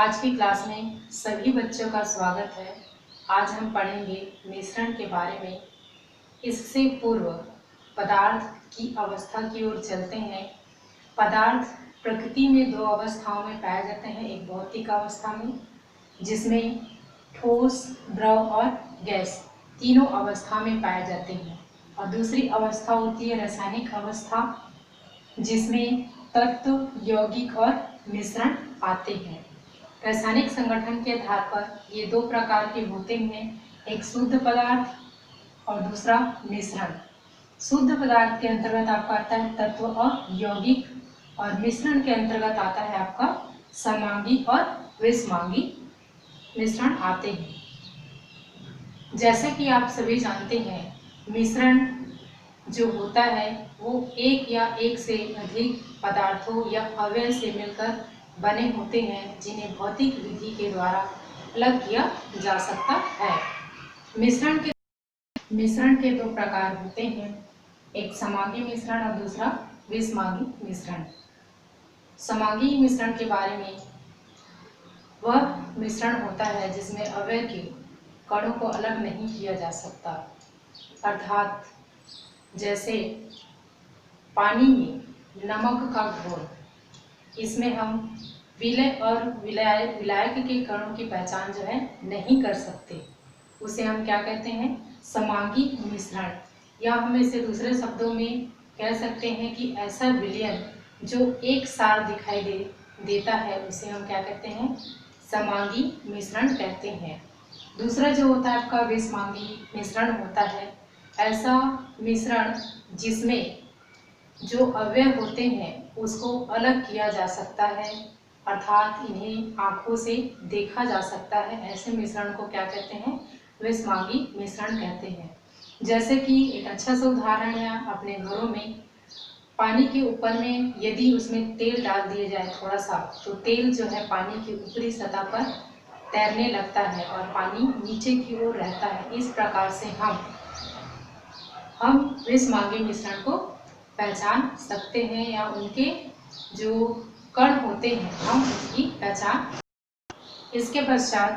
आज की क्लास में सभी बच्चों का स्वागत है। आज हम पढ़ेंगे मिश्रण के बारे में। इससे पूर्व पदार्थ की अवस्था की ओर चलते हैं। पदार्थ प्रकृति में दो अवस्थाओं में पाए जाते हैं, एक भौतिक अवस्था में जिसमें ठोस, द्रव और गैस तीनों अवस्था में पाए जाते हैं, और दूसरी अवस्था होती है रासायनिक अवस्था जिसमें तत्व, यौगिक और मिश्रण आते हैं। रासायनिक संगठन के आधार पर ये दो प्रकार के होते हैं, एक शुद्ध पदार्थ और दूसरा मिश्रण। शुद्ध पदार्थ के अंतर्गत आपका आता है तत्व और यौगिक, और मिश्रण के अंतर्गत आता है आपका समांगी और विषमांगी मिश्रण आते हैं। जैसे कि आप सभी जानते हैं, मिश्रण जो होता है वो एक या एक से अधिक पदार्थों या अवयव से मिलकर बने होते हैं, जिन्हें भौतिक विधि के द्वारा अलग किया जा सकता है। मिश्रण के दो प्रकार होते हैं, एक समांगी मिश्रण और दूसरा विषमांगी मिश्रण। समांगी मिश्रण के बारे में वह मिश्रण होता है जिसमें अवयव के कणों को अलग नहीं किया जा सकता, अर्थात जैसे पानी में नमक का घोल, इसमें हम विलय और विलायक के कणों की पहचान जो है नहीं कर सकते, उसे हम क्या कहते हैं, समांगी मिश्रण। या हम इसे दूसरे शब्दों में कह सकते हैं कि ऐसा विलयन जो एक सार दिखाई देता है उसे हम क्या कहते हैं, समांगी मिश्रण कहते हैं। दूसरा जो होता है आपका विषमांगी मिश्रण होता है, ऐसा मिश्रण जिसमें जो अवयव होते हैं उसको अलग किया जा सकता है, अर्थात इन्हें आंखों से देखा जा सकता है। ऐसे मिश्रण को क्या कहते हैं, विषमांगी मिश्रण कहते हैं। जैसे कि एक अच्छा सा उदाहरण है, अपने घरों में पानी के ऊपर में यदि उसमें तेल डाल दिया जाए थोड़ा सा, तो तेल जो है पानी की ऊपरी सतह पर तैरने लगता है और पानी नीचे की ओर रहता है। इस प्रकार से हम विषमांगी मिश्रण को पहचान सकते हैं, या उनके जो कण होते हैं हम उसकी पहचान। इसके पश्चात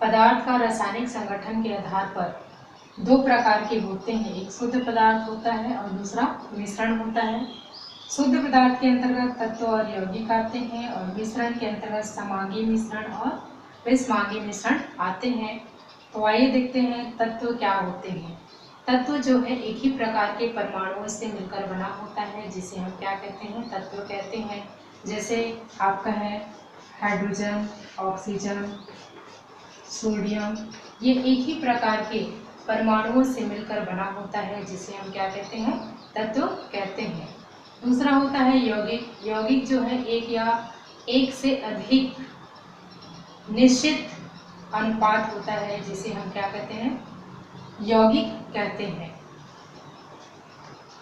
पदार्थ का रासायनिक संगठन के आधार पर दो प्रकार के होते हैं, एक शुद्ध पदार्थ होता है और दूसरा मिश्रण होता है। शुद्ध पदार्थ के अंतर्गत तत्व और यौगिक आते हैं, और मिश्रण के अंतर्गत समांगी मिश्रण और विषमांगी मिश्रण आते हैं। तो आइए देखते हैं तत्व क्या होते हैं। तत्व जो है एक ही प्रकार के परमाणुओं से मिलकर बना होता है, जिसे हम क्या कहते हैं, तत्व कहते हैं। जैसे आपका है हाइड्रोजन, ऑक्सीजन, सोडियम, ये एक ही प्रकार के परमाणुओं से मिलकर बना होता है, जिसे हम क्या कहते हैं, तत्व कहते हैं। दूसरा होता है यौगिक। यौगिक जो है एक या एक से अधिक निश्चित अनुपात होता है, जिसे हम क्या कहते हैं, यौगिक कहते हैं।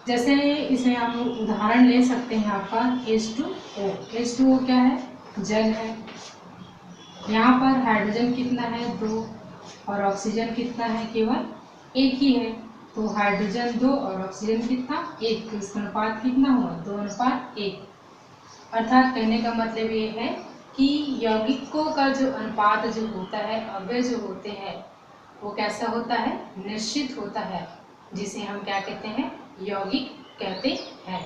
जैसे इसमें आप उदाहरण ले सकते हैं आपका H2O। H2O क्या है, जल है। यहाँ पर हाइड्रोजन कितना है, 2, और ऑक्सीजन कितना है, केवल 1 ही है। तो हाइड्रोजन 2 और ऑक्सीजन कितना, 1, तो इसका अनुपात कितना हुआ, 2:1। अर्थात कहने का मतलब ये है कि यौगिकों का जो अनुपात जो होता है, अवयव जो होते हैं, वो कैसा होता है, निश्चित होता है, जिसे हम क्या कहते हैं, यौगिक कहते हैं।